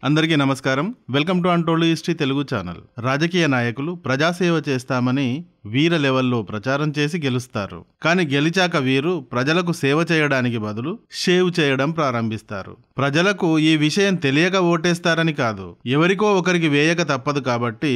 అందరికీ నమస్కారం. Welcome to untold history Telugu channel. రాజకీయ నాయకులు ప్రజాసేవ చేస్తామని వీర లెవెల్లో ప్రచారం చేసి గెలుస్తారు. కానీ గెలిచాక వీరు ప్రజలకు సేవ చేయడానికి బదులు షేవ్ చేయడం ప్రారంభిస్తారు. ప్రజలకు ఈ విషయం తెలియక ఓటేస్తారని కాదు, ఎవరికో ఒకరికి వేయక తప్పదు కాబట్టి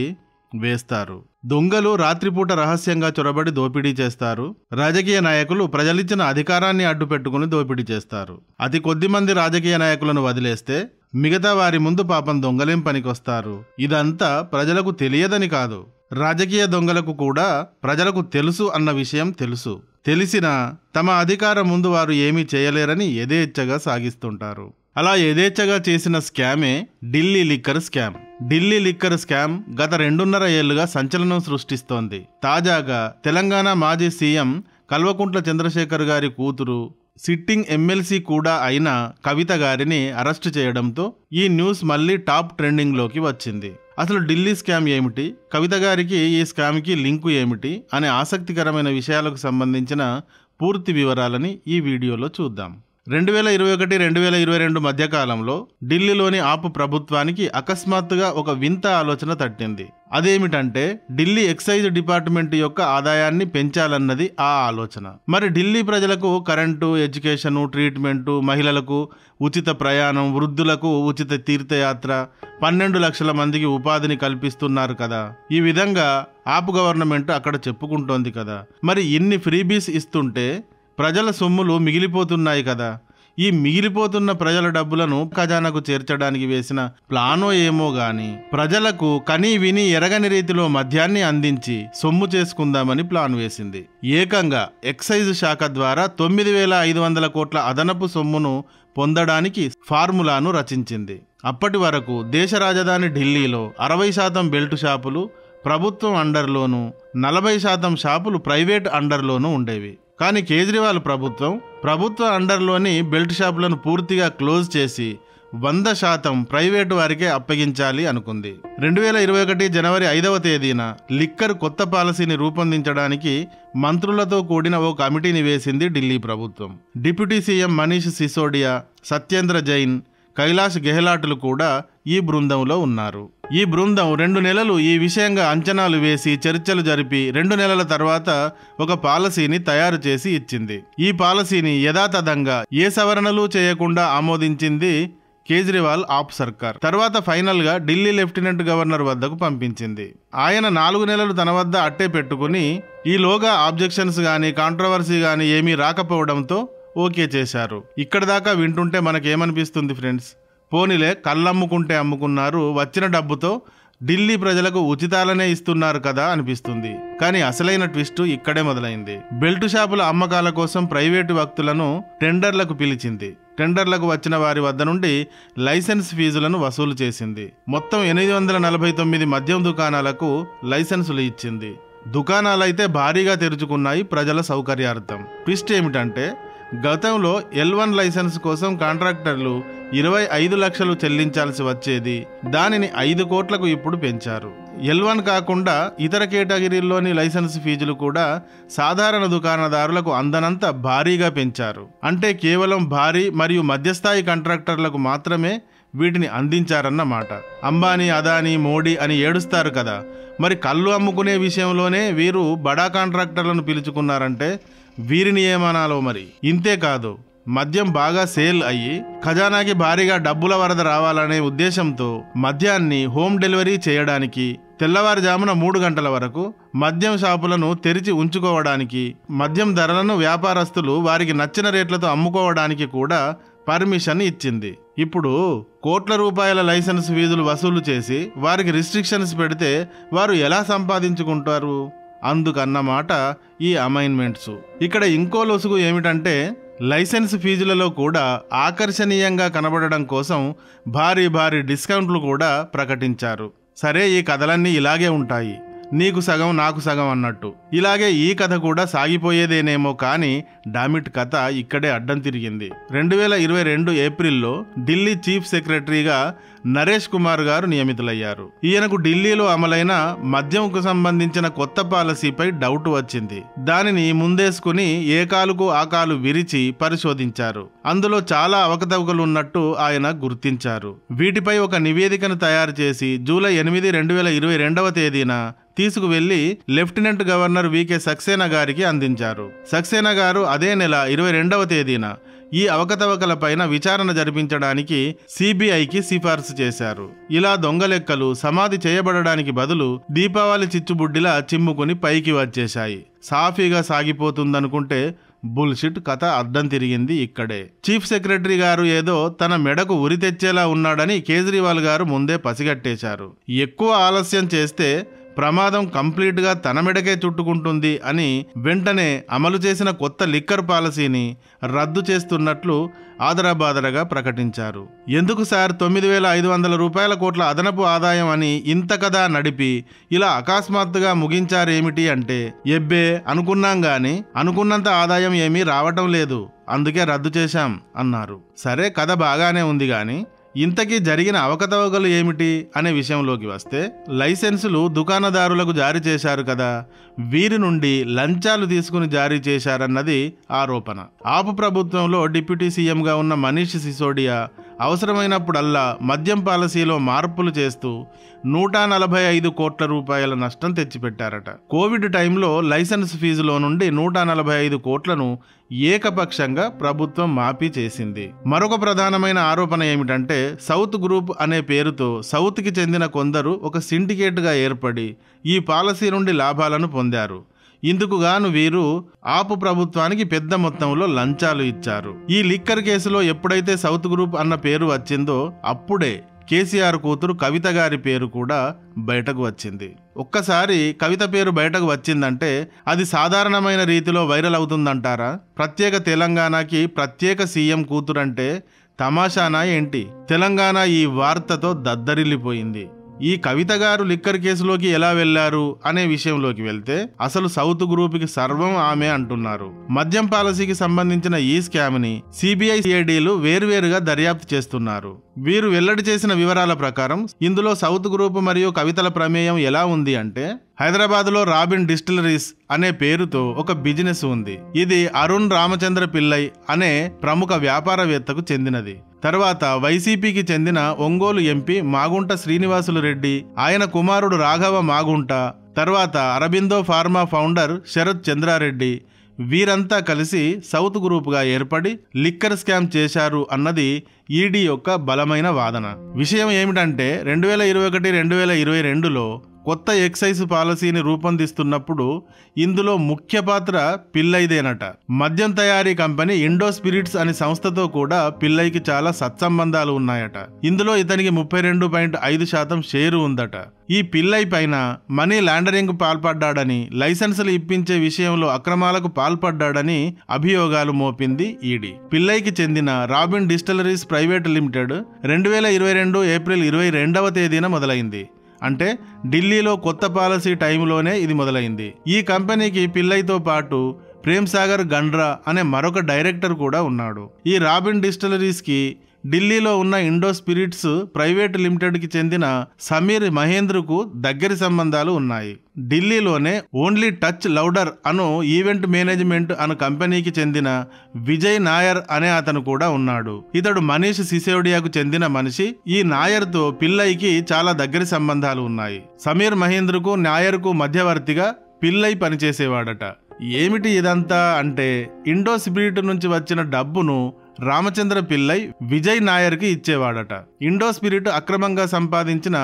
వేస్తారు. దొంగలు రాత్రిపూట రహస్యంగా చొరబడి దోపిడీ చేస్తారు. రాజకీయ నాయకులు ప్రజలిచ్చిన అధికారాన్ని అడ్డుపెట్టుకుని దోపిడీ చేస్తారు. అతి కొద్ది మంది రాజకీయ నాయకులను వదిలేస్తే మిగతా వారి ముందు పాపం దొంగలేం పనికొస్తారు. ఇదంతా ప్రజలకు తెలియదని కాదు, రాజకీయ దొంగలకు కూడా ప్రజలకు తెలుసు అన్న విషయం తెలుసు. తెలిసినా తమ అధికారం ముందు వారు ఏమీ చేయలేరని యథేచ్ఛగా సాగిస్తుంటారు. అలా యథేచ్ఛగా చేసిన స్కామే Delhi liquor scam. Delhi liquor scam గత 2.5 ఏళ్లుగా సంచలనం సృష్టిస్తోంది. తాజాగా తెలంగాణ మాజీ సీఎం కల్వకుంట్ల చంద్రశేఖర్ గారి కూతురు, సిట్టింగ్ ఎమ్మెల్సీ కూడా అయిన కవిత గారిని అరెస్టు చేయడంతో ఈ న్యూస్ మళ్ళీ టాప్ ట్రెండింగ్లోకి వచ్చింది. అసలు ఢిల్లీ స్కామ్ ఏమిటి, కవిత గారికి ఈ స్కామ్కి లింకు ఏమిటి అనే ఆసక్తికరమైన విషయాలకు సంబంధించిన పూర్తి వివరాలని ఈ వీడియోలో చూద్దాం. 2021-2022 మధ్యకాలంలో ఢిల్లీలోని ఆప్ ప్రభుత్వానికి అకస్మాత్తుగా ఒక వింత ఆలోచన తట్టింది. అదేమిటంటే ఢిల్లీ ఎక్సైజ్ డిపార్ట్మెంట్ యొక్క ఆదాయాన్ని పెంచాలన్నది ఆ ఆలోచన. మరి ఢిల్లీ ప్రజలకు కరెంటు, ఎడ్యుకేషను, ట్రీట్మెంటు, మహిళలకు ఉచిత ప్రయాణం, వృద్ధులకు ఉచిత తీర్థయాత్ర, 12 లక్షల మందికి ఉపాధిని కల్పిస్తున్నారు కదా. ఈ విధంగా ఆప్ గవర్నమెంట్ అక్కడ చెప్పుకుంటోంది కదా. మరి ఇన్ని ఫ్రీబీస్ ఇస్తుంటే ప్రజల సొమ్ములు మిగిలిపోతున్నాయి కదా. ఈ మిగిలిపోతున్న ప్రజల డబ్బులను ఖజానాకు చేర్చడానికి వేసిన ప్లానో ఏమో గాని ప్రజలకు కనీ విని ఎరగని రీతిలో మద్యాన్ని అందించి సొమ్ము చేసుకుందామని ప్లాన్ వేసింది. ఏకంగా ఎక్సైజ్ శాఖ ద్వారా 9,500 కోట్ల అదనపు సొమ్మును పొందడానికి ఫార్ములాను రచించింది. అప్పటి వరకు దేశ రాజధాని ఢిల్లీలో 60% బెల్ట్ షాపులు ప్రభుత్వం అండర్లోనూ, 40% షాపులు ప్రైవేట్ అండర్లోనూ ఉండేవి. కానీ కేజ్రీవాల్ ప్రభుత్వ అండర్లోని బెల్ట్ షాపులను పూర్తిగా క్లోజ్ చేసి 100% ప్రైవేటు వారికే అప్పగించాలి అనుకుంది. 2021 జనవరి 5వ తేదీన లిక్కర్ కొత్త పాలసీని రూపొందించడానికి మంత్రులతో కూడిన ఓ కమిటీని వేసింది ఢిల్లీ ప్రభుత్వం. డిప్యూటీ సీఎం మనీష్ సిసోడియా, సత్యేంద్ర జైన్, కైలాష్ గెహ్లాట్లు కూడా ఈ బృందంలో ఉన్నారు. ఈ బృందం 2 నెలలు ఈ విషయంగా అంచనాలు వేసి చర్చలు జరిపి 2 నెలల తర్వాత ఒక పాలసీని తయారు చేసి ఇచ్చింది. ఈ పాలసీని యథాతథంగా ఏ సవరణలు చేయకుండా ఆమోదించింది కేజ్రీవాల్ ఆప్ సర్కార్. తర్వాత ఫైనల్ గా ఢిల్లీ లెఫ్టినెంట్ గవర్నర్ వద్దకు పంపించింది. ఆయన 4 నెలలు తన వద్ద అట్టే పెట్టుకుని ఈలోగా ఆబ్జెక్షన్స్ గానీ కాంట్రవర్సీ గానీ ఏమీ రాకపోవడంతో ఓకే చేశారు. ఇక్కడ దాకా వింటుంటే మనకేమనిపిస్తుంది ఫ్రెండ్స్? పోనీలే, కళ్ళమ్ముకుంటే అమ్ముకున్నారు, వచ్చిన డబ్బుతో ఢిల్లీ ప్రజలకు ఉచితాలనే ఇస్తున్నారు కదా అనిపిస్తుంది. కానీ అసలైన ట్విస్ట్ ఇక్కడే మొదలైంది. బెల్ట్ షాపుల అమ్మకాల కోసం ప్రైవేటు వ్యక్తులను టెండర్లకు పిలిచింది. టెండర్లకు వచ్చిన వారి వద్ద నుండి లైసెన్స్ ఫీజులను వసూలు చేసింది. మొత్తం 849 మద్యం దుకాణాలకు లైసెన్సులు ఇచ్చింది. దుకాణాలైతే భారీగా తెరుచుకున్నాయి ప్రజల సౌకర్యార్థం. ట్విస్ట్ ఏమిటంటే గతంలో L1 లైసెన్స్ కోసం కాంట్రాక్టర్లు 25 లక్షలు చెల్లించాల్సి వచ్చేది. దానిని 5 కోట్లకు ఇప్పుడు పెంచారు. L1 కాకుండా ఇతర కేటగిరీల్లోని లైసెన్స్ ఫీజులు కూడా సాధారణ దుకాణదారులకు అందనంత భారీగా పెంచారు. అంటే కేవలం భారీ మరియు మధ్యస్థాయి కాంట్రాక్టర్లకు మాత్రమే వీటిని అందించారన్నమాట. అంబానీ, అదానీ, మోడీ అని ఏడుస్తారు కదా. మరి కళ్ళు అమ్ముకునే విషయంలోనే వీరు బడా కాంట్రాక్టర్లను పిలుచుకున్నారంటే వీరిని ఏమనాలో మరి. ఇంతేకాదు, మద్యం బాగా సేల్ అయ్యి ఖజానాకి భారీగా డబ్బుల వరద రావాలనే ఉద్దేశంతో మద్యాన్ని హోమ్ డెలివరీ చేయడానికి తెల్లవారుజామున 3 గంటల వరకు మద్యం షాపులను తెరిచి ఉంచుకోవడానికి, మద్యం ధరలను వ్యాపారస్తులు వారికి నచ్చిన రేట్లతో అమ్ముకోవడానికి కూడా పర్మిషన్ ఇచ్చింది. ఇప్పుడు కోట్ల రూపాయల లైసెన్స్ ఫీజులు వసూలు చేసి వారికి రిస్ట్రిక్షన్స్ పెడితే వారు ఎలా సంపాదించుకుంటారు? అందుకన్నమాట ఈ అమైన్మెంట్స్. ఇక్కడ ఇంకో లొసుగు ఏమిటంటే లైసెన్స్ ఫీజులలో కూడా ఆకర్షణీయంగా కనబడడం కోసం భారీ డిస్కౌంట్లు కూడా ప్రకటించారు. సరే, ఈ కథలన్నీ ఇలాగే ఉంటాయి. నీకు సగం నాకు సగం అన్నట్టు. ఇలాగే ఈ కథ కూడా సాగిపోయేదేనేమో కానీ డామిట్ కథ ఇక్కడే అడ్డం తిరిగింది. 2022 ఏప్రిల్లో ఢిల్లీ చీఫ్ సెక్రటరీగా నరేష్ కుమార్ గారు నియమితులయ్యారు. ఈయనకు ఢిల్లీలో అమలైన మద్యంకు సంబంధించిన కొత్త పాలసీపై డౌట్ వచ్చింది. దానిని ముందేసుకుని ఏ కాలుకు ఆ కాలు విరిచి పరిశోధించారు. అందులో చాలా అవకతవకలు ఉన్నట్టు ఆయన గుర్తించారు. వీటిపై ఒక నివేదికను తయారు చేసి జూలై 8, 2022 తేదీన తీసుకువెళ్లి లెఫ్టినెంట్ గవర్నర్ వికే సక్సేనా గారికి అందించారు. సక్సేనా గారు అదే నెల 22వ తేదీన ఈ అవకతవకలపైన విచారణ జరిపించడానికి సిబిఐకి సిఫార్సు చేశారు. ఇలా దొంగలెక్కలు సమాధి చేయబడడానికి బదులు దీపావళి చిచ్చుబుడ్డిలా చిమ్ముకుని పైకి వచ్చేశాయి. సాఫీగా సాగిపోతుందనుకుంటే బుల్షిట్ కథ అడ్డం తిరిగింది ఇక్కడే. చీఫ్ సెక్రటరీ గారు ఏదో తన మెడకు ఉరి తెచ్చేలా ఉన్నాడని కేజ్రీవాల్ గారు ముందే పసిగట్టేశారు. ఎక్కువ ఆలస్యం చేస్తే ప్రమాదం కంప్లీట్గా తన మెడకే చుట్టుకుంటుంది అని వెంటనే అమలు చేసిన కొత్త లిక్కర్ పాలసీని రద్దు చేస్తున్నట్లు ఆదరబాదరగా ప్రకటించారు. ఎందుకు సార్ 9,500 రూపాయల కోట్ల అదనపు ఆదాయం అని ఇంత కథ నడిపి ఇలా అకస్మాత్తుగా ముగించారేమిటి అంటే, ఎబ్బే అనుకున్నాం గాని అనుకున్నంత ఆదాయం ఏమీ రావటం లేదు, అందుకే రద్దు చేశాం అన్నారు. సరే కథ బాగానే ఉంది గాని ఇంతకీ జరిగిన అవకతవకలు ఏమిటి అనే విషయంలోకి వస్తే, లైసెన్సులు దుకాణదారులకు జారీ చేశారు కదా, వీరి నుండి లంచాలు తీసుకుని జారీ చేశారన్నది ఆరోపణ. ఆపు ప్రభుత్వంలో డిప్యూటీ సీఎంగా ఉన్న మనీష్ సిసోడియా అవసరమైనప్పుడల్లా మద్యం పాలసీలో మార్పులు చేస్తూ 145 కోట్ల రూపాయల నష్టం తెచ్చిపెట్టారట. కోవిడ్ టైంలో లైసెన్స్ ఫీజులో నుండి 145 కోట్లను ఏకపక్షంగా ప్రభుత్వం మాఫీ చేసింది. మరొక ప్రధానమైన ఆరోపణ ఏమిటంటే, సౌత్ గ్రూప్ అనే పేరుతో సౌత్కి చెందిన కొందరు ఒక సిండికేట్గా ఏర్పడి ఈ పాలసీ నుండి లాభాలను పొందారు. ఇందుకు గాను వీరు ఆపు ప్రభుత్వానికి పెద్ద మొత్తంలో లంచాలు ఇచ్చారు. ఈ లిక్కర్ కేసులో ఎప్పుడైతే సౌత్ గ్రూప్ అన్న పేరు వచ్చిందో అప్పుడే కేసీఆర్ కూతురు కవిత గారి పేరు కూడా బయటకు వచ్చింది. ఒక్కసారి కవిత పేరు బయటకు వచ్చిందంటే అది సాధారణమైన రీతిలో వైరల్ అవుతుందంటారా? ప్రత్యేక తెలంగాణకి ప్రత్యేక సీఎం కూతురంటే తమాషానా ఏంటి? తెలంగాణ ఈ వార్తతో దద్దరిల్లిపోయింది. ఈ కవిత గారు లిక్కర్ కేసులోకి ఎలా వెళ్లారు అనే విషయంలోకి వెళ్తే, అసలు సౌత్ గ్రూప్కి సర్వం ఆమె అంటున్నారు. మద్యం పాలసీకి సంబంధించిన ఈ స్కామ్ ని సిబిఐ సిఐడిలు వేర్వేరుగా దర్యాప్తు చేస్తున్నారు. వీరు వెల్లడి చేసిన వివరాల ప్రకారం ఇందులో సౌత్ గ్రూప్ మరియు కవితల ప్రమేయం ఎలా ఉంది అంటే, హైదరాబాద్లో రాబిన్ డిస్టిలరీస్ అనే పేరుతో ఒక బిజినెస్ ఉంది. ఇది అరుణ్ రామచంద్ర పిల్లై అనే ప్రముఖ వ్యాపారవేత్తకు చెందినది. తర్వాత వైసీపీకి చెందిన ఒంగోలు ఎంపీ మాగుంట శ్రీనివాసులు రెడ్డి, ఆయన కుమారుడు రాఘవ మాగుంట, తర్వాత అరబిందో ఫార్మా ఫౌండర్ శరత్ చంద్రారెడ్డి, వీరంతా కలిసి సౌత్ గ్రూప్గా ఏర్పడి లిక్కర్ స్కామ్ చేశారు అన్నది ఈడీ యొక్క బలమైన వాదన. విషయం ఏమిటంటే 2021-2022లో కొత్త ఎక్సైజ్ పాలసీని రూపొందిస్తున్నప్పుడు ఇందులో ముఖ్య పాత్ర పిల్లైదేనట. మద్యం తయారీ కంపెనీ ఇండో స్పిరిట్స్ అనే సంస్థతో కూడా పిల్లైకి చాలా సత్సంబంధాలు ఉన్నాయట. ఇందులో ఇతనికి 32.5% షేరు ఉందట. ఈ పిల్లై పైన మనీ లాండరింగ్ పాల్పడ్డాడని, లైసెన్సులు ఇప్పించే విషయంలో అక్రమాలకు పాల్పడ్డాడని అభియోగాలు మోపింది ఈడీ. పిల్లైకి చెందిన Robin distilleries private limited 2022 April 22వ తేదీన మొదలైంది. అంటే ఢిల్లీలో కొత్త పాలసీ టైంలోనే ఇది మొదలైంది. ఈ కంపెనీకి పిల్లైతో పాటు ప్రేమ్ సాగర్ గండ్రా అనే మరొక డైరెక్టర్ కూడా ఉన్నాడు. ఈ రాబిన్ డిస్టిలరీస్కి ఢిల్లీలో ఉన్న ఇండో స్పిరిట్స్ ప్రైవేట్ లిమిటెడ్కి చెందిన సమీర్ మహేంద్రకు దగ్గరి సంబంధాలు ఉన్నాయి. ఢిల్లీలోనే ఓన్లీ టచ్ లౌడర్ అను ఈవెంట్ మేనేజ్మెంట్ అను కంపెనీకి చెందిన విజయ్ నాయర్ అనే అతను కూడా ఉన్నాడు. ఇతడు మనీష్ సిసోడియాకు చెందిన మనిషి. ఈ నాయర్తో పిల్లైకి చాలా దగ్గరి సంబంధాలు ఉన్నాయి. సమీర్ మహేంద్రకు నాయర్కు మధ్యవర్తిగా పిల్లై పనిచేసేవాడట. ఏమిటి ఇదంతా అంటే, ఇండో స్పిరిట్ నుంచి వచ్చిన డబ్బును రామచంద్ర పిల్లై విజయ్ నాయర్కి ఇచ్చేవాడట. ఇండో స్పిరిట్ అక్రమంగా సంపాదించిన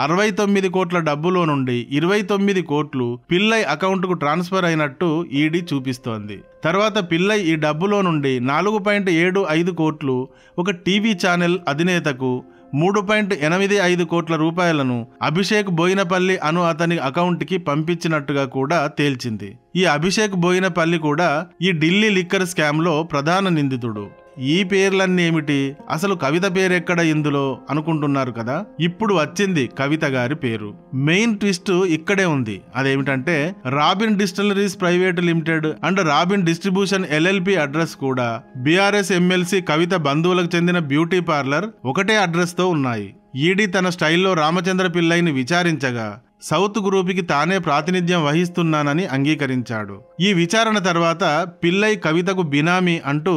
69 కోట్ల డబ్బులో నుండి 29 కోట్లు పిల్లై అకౌంట్కు ట్రాన్స్ఫర్ అయినట్టు ఈడీ చూపిస్తోంది. తర్వాత పిల్లై ఈ డబ్బులో నుండి 4.75 కోట్లు ఒక టీవీ ఛానల్ అధినేతకు, 3.85 కోట్ల రూపాయలను అభిషేక్ బోయినపల్లి అను అతని అకౌంట్కి పంపించినట్టుగా కూడా తేల్చింది. ఈ అభిషేక్ బోయినపల్లి కూడా ఈ ఢిల్లీ లిక్కర్ స్కామ్లో ప్రధాన నిందితుడు. ఈ పేర్లన్నీ ఏమిటి, అసలు కవిత పేరెక్కడ ఇందులో అనుకుంటున్నారు కదా. ఇప్పుడు వచ్చింది కవిత గారి పేరు. మెయిన్ ట్విస్ట్ ఇక్కడే ఉంది. అదేమిటంటే robin distilleries private limited and robin distribution LLP address కూడా బీఆర్ఎస్ ఎమ్మెల్సీ కవిత బంధువులకు చెందిన బ్యూటీ పార్లర్ ఒకటే అడ్రస్ తో ఉన్నాయి. ఈడీ తన స్టైల్లో రామచంద్ర పిల్లైని విచారించగా సౌత్ గ్రూపుకి తానే ప్రాతినిధ్యం వహిస్తున్నానని అంగీకరించాడు. ఈ విచారణ తర్వాత పిల్లై కవితకు బినామీ అంటూ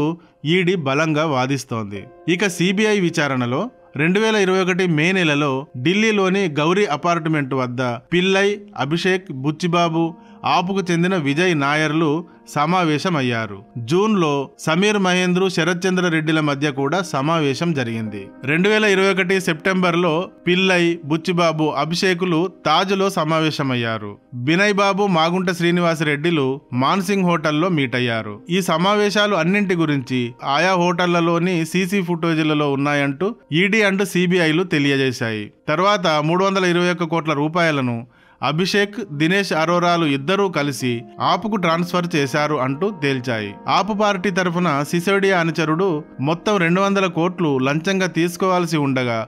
ఈడీ బలంగా వాదిస్తోంది. ఇక సిబిఐ విచారణలో 2021 మే నెలలో ఢిల్లీలోని గౌరీ అపార్ట్మెంట్ వద్ద పిల్లై, అభిషేక్, బుచ్చిబాబు, ఆపుకు చెందిన విజయ్ నాయర్లు సమావేశమయ్యారు. జూన్లో సమీర్ మహేంద్రు, శరత్ చంద్ర రెడ్డిల మధ్య కూడా సమావేశం జరిగింది. 2021 సెప్టెంబర్లో పిల్లై, బుచ్చిబాబు, అభిషేకులు తాజ్లో సమావేశమయ్యారు. బినయ్ బాబు, మాగుంట శ్రీనివాసరెడ్డిలు మాన్సింగ్ హోటల్లో మీట్ అయ్యారు. ఈ సమావేశాలు అన్నింటి గురించి ఆయా హోటళ్లలోని సీసీ ఫుటేజీలలో ఉన్నాయంటూ ఈడీ అండ్ సిబిఐలు తెలియజేశాయి. తర్వాత 321 కోట్ల రూపాయలను అభిషేక్, దినేష్ అరోరాలు ఇద్దరూ కలిసి ఆపుకు ట్రాన్స్ఫర్ చేశారు అంటూ తేల్చాయి. ఆపు పార్టీ తరఫున సిసోడియా అనుచరుడు మొత్తం 200 కోట్లు లంచంగా తీసుకోవాల్సి ఉండగా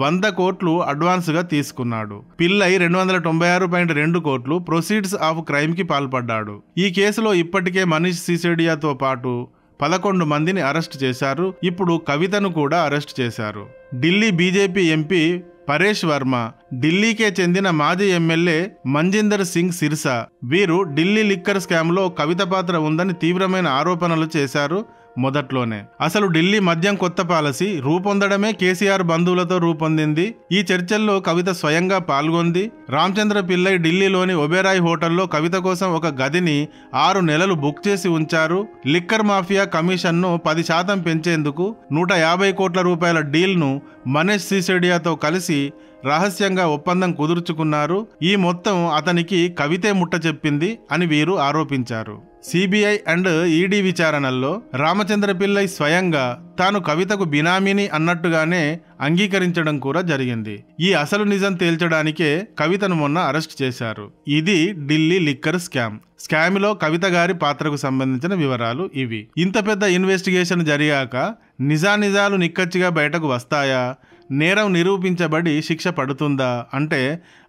100 కోట్లు అడ్వాన్స్ గా తీసుకున్నాడు. పిల్లై 296.2 కోట్లు ప్రొసీడ్స్ ఆఫ్ క్రైమ్ కి పాల్పడ్డాడు. ఈ కేసులో ఇప్పటికే మనీష్ సిసోడియాతో పాటు 11 మందిని అరెస్ట్ చేశారు. ఇప్పుడు కవితను కూడా అరెస్ట్ చేశారు. ఢిల్లీ బీజేపీ ఎంపీ పరేష్ వర్మ, ఢిల్లీకే చెందిన మాజీ ఎమ్మెల్యే మంజిందర్ సింగ్ సిర్సా వీరు ఢిల్లీ లిక్కర్ స్కామ్ లో కవిత పాత్ర ఉందని తీవ్రమైన ఆరోపణలు చేశారు. మొదట్లోనే అసలు ఢిల్లీ మద్యం కొత్త పాలసీ రూపొందడమే కేసీఆర్ బంధువులతో రూపొందింది. ఈ చర్చల్లో కవిత స్వయంగా పాల్గొంది. రామచంద్ర పిల్లై ఢిల్లీలోని ఒబెరాయ్ హోటల్లో కవిత కోసం ఒక గదిని 6 నెలలు బుక్ చేసి ఉంచారు. లిక్కర్ మాఫియా కమిషన్ను 10% పెంచేందుకు 150 కోట్ల రూపాయల డీల్ను మనీష్ సిసోడియాతో కలిసి రహస్యంగా ఒప్పందం కుదుర్చుకున్నారు. ఈ మొత్తం అతనికి కవితే ముట్ట చెప్పింది అని వీరు ఆరోపించారు. సిబిఐ అండ్ ఈడీ విచారణల్లో రామచంద్ర పిల్లై స్వయంగా తాను కవితకు బినామీని అన్నట్టుగానే అంగీకరించడం కూడా జరిగింది. ఈ అసలు నిజం తేల్చడానికే కవితను మొన్న అరెస్ట్ చేశారు. ఇది ఢిల్లీ లిక్కర్ స్కామ్లో కవిత గారి పాత్రకు సంబంధించిన వివరాలు ఇవి. ఇంత పెద్ద ఇన్వెస్టిగేషన్ జరిగాక నిజానిజాలు నిక్కచ్చిగా బయటకు వస్తాయా, నేరం నిరూపించబడి శిక్ష పడుతుందా అంటే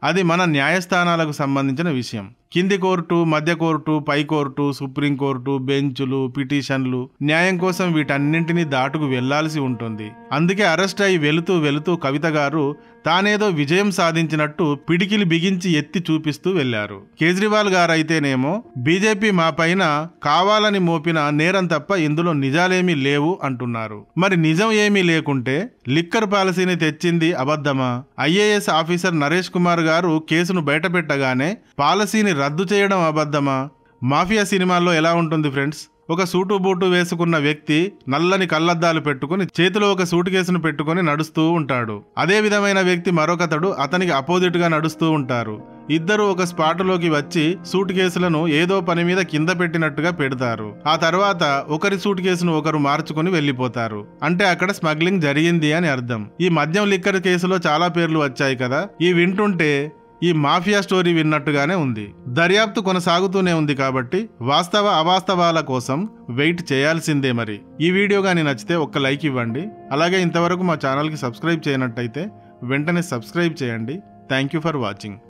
అది మన న్యాయస్థానాలకు సంబంధించిన విషయం. కింది కోర్టు, మధ్య కోర్టు, పై కోర్టు, సుప్రీంకోర్టు, బెంచులు, పిటిషన్లు, న్యాయం కోసం వీటన్నింటినీ దాటుకు వెళ్లాల్సి ఉంటుంది. అందుకే అరెస్ట్ అయి వెళుతూ కవిత గారు తానేదో విజయం సాధించినట్టు పిడికిలి బిగించి ఎత్తి చూపిస్తూ వెళ్లారు. కేజ్రీవాల్ గారైతేనేమో బీజేపీ మా పైన కావాలని మోపిన నేరం తప్ప ఇందులో నిజాలేమీ లేవు అంటున్నారు. మరి నిజం ఏమీ లేకుంటే లిక్కర్ పాలసీని తెచ్చింది అబద్ధమా? ఐఏఎస్ ఆఫీసర్ నరేష్ కుమార్ గారు కేసును బయటపెట్టగానే పాలసీని రద్దు చేయడం అబద్ధమా? మాఫియా సినిమాల్లో ఎలా ఉంటుంది ఫ్రెండ్స్, ఒక సూటు బూటు వేసుకున్న వ్యక్తి నల్లని కళ్ళద్దాలు పెట్టుకుని చేతిలో ఒక సూట్ కేసును పెట్టుకుని నడుస్తూ ఉంటాడు. అదే విధమైన వ్యక్తి మరొకతడు అతనికి అపోజిట్ గా నడుస్తూ ఉంటారు. ఇద్దరు ఒక స్పాటులోకి వచ్చి సూట్ కేసులను ఏదో పని మీద కింద పెట్టినట్టుగా పెడతారు. ఆ తర్వాత ఒకరి సూట్ కేసును ఒకరు మార్చుకుని వెళ్లిపోతారు. అంటే అక్కడ స్మగ్లింగ్ జరిగింది అని అర్థం. ఈ మద్యం లిక్కర్ కేసులో చాలా పేర్లు వచ్చాయి కదా, ఈ వింటుంటే ఈ మాఫియా స్టోరీ విన్నట్టుగానే ఉంది. దర్యాప్తు కొనసాగుతూనే ఉంది కాబట్టి వాస్తవ అవాస్తవాల కోసం వెయిట్ చేయాల్సిందే. మరి ఈ వీడియో గాని నచ్చితే ఒక్క లైక్ ఇవ్వండి. అలాగే ఇంతవరకు మా ఛానల్కి సబ్స్క్రైబ్ చేయనట్టయితే వెంటనే సబ్స్క్రైబ్ చేయండి. Thank you for watching.